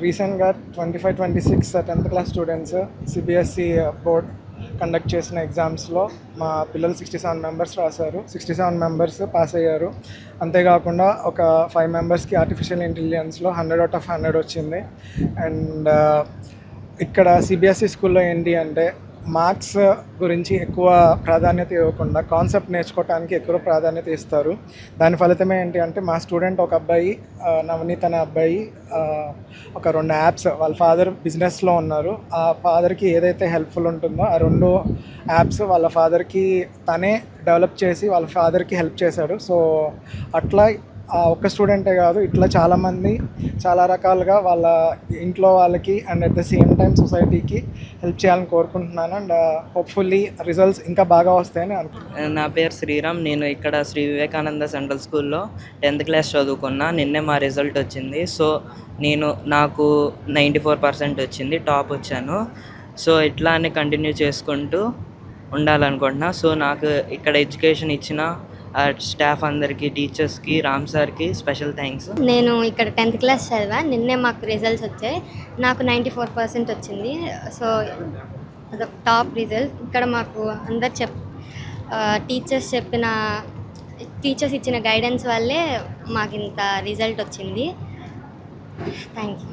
రీసెంట్గా 25-26 10th class students CBSE board conduct చేసిన ఎగ్జామ్స్లో మా పిల్లలు 67 మెంబర్స్ రాశారు. 67 మెంబర్స్ పాస్ అయ్యారు. అంతేకాకుండా ఒక 5 మెంబర్స్కి ఆర్టిఫిషియల్ ఇంటెలిజెన్స్లో 100/100 వచ్చింది. అండ్ ఇక్కడ సిబిఎస్ఈ స్కూల్లో ఏంటి అంటే మార్క్స్ గురించి ఎక్కువ ప్రాధాన్యత ఇవ్వకుండా కాన్సెప్ట్ నేర్చుకోవడానికి ఎక్కువ ప్రాధాన్యత ఇస్తారు. దాని ఫలితమే ఏంటి అంటే మా స్టూడెంట్ ఒక అబ్బాయి, నవనీత్ అనే అబ్బాయి, ఒక 2 యాప్స్, వాళ్ళ ఫాదర్ బిజినెస్లో ఉన్నారు. ఆ ఫాదర్కి ఏదైతే హెల్ప్ఫుల్ ఉంటుందో ఆ 2 యాప్స్ వాళ్ళ ఫాదర్కి తనే డెవలప్ చేసి వాళ్ళ ఫాదర్కి హెల్ప్ చేశాడు. సో అట్లా ఒక్క స్టూడెంటే కాదు, ఇట్లా చాలామంది చాలా రకాలుగా వాళ్ళ ఇంట్లో వాళ్ళకి and at the same time సొసైటీకి హెల్ప్ చేయాలని కోరుకుంటున్నాను. అండ్ హోప్ఫుల్లీ రిజల్ట్స్ ఇంకా బాగా వస్తాయని అనుకుంటున్నాను. నా పేరు శ్రీరామ్. నేను ఇక్కడ శ్రీ వివేకానంద సెంట్రల్ స్కూల్లో 10th క్లాస్ చదువుకున్నా. నిన్నే మా రిజల్ట్ వచ్చింది. సో నాకు 94% వచ్చింది, టాప్ వచ్చాను. సో ఇట్లానే కంటిన్యూ చేసుకుంటూ ఉండాలనుకుంటున్నా. సో నాకు ఇక్కడ ఎడ్యుకేషన్ ఇచ్చిన స్టాఫ్ అందరికీ, టీచర్స్కి, రామ్ సార్కి స్పెషల్ థ్యాంక్స్. నేను ఇక్కడ 10th క్లాస్ చదివా. నిన్నే మాకు రిజల్ట్స్ వచ్చాయి. నాకు 94% వచ్చింది. సో అదొక టాప్ రిజల్ట్. ఇక్కడ మాకు అందరు టీచర్స్ ఇచ్చిన గైడెన్స్ వల్లే మాకు ఇంత రిజల్ట్ వచ్చింది. Thank you.